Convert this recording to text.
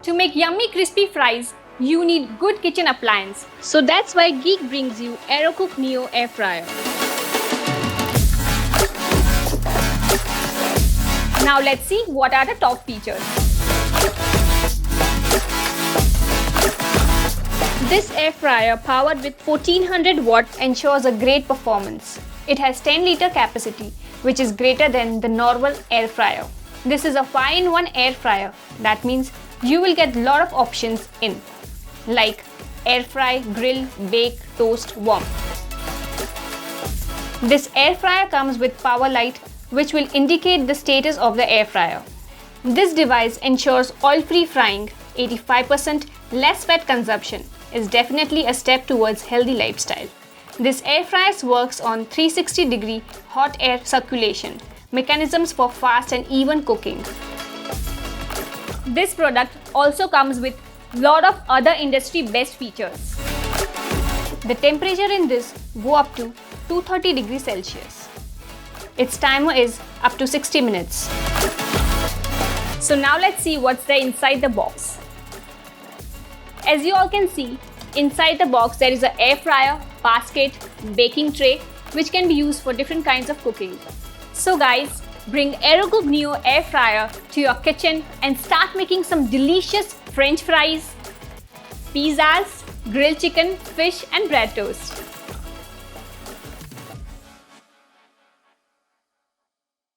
To make yummy crispy fries, you need good kitchen appliance. So that's why Geek brings you AiroCook Neo Air Fryer. Now let's see what are the top features. This air fryer powered with 1400 watts ensures a great performance. It has 10 liter capacity, which is greater than the normal air fryer. This is a 5-in-1 air fryer. That means you will get a lot of options in, like air fry, grill, bake, toast, warm. This air fryer comes with power light, which will indicate the status of the air fryer. This device ensures oil-free frying, 85% less fat consumption, is definitely a step towards healthy lifestyle. This air fryer works on 360-degree hot air circulation, mechanisms for fast and even cooking. This product also comes with a lot of other industry best features. The temperature in this go up to 230 degrees Celsius. Its timer is up to 60 minutes. So now let's see what's there inside the box. As you all can see, inside the box there is an air fryer, basket, baking tray, which can be used for different kinds of cooking. So guys, bring AiroCook Neo Air Fryer to your kitchen and start making some delicious French fries, pizzas, grilled chicken, fish and bread toast.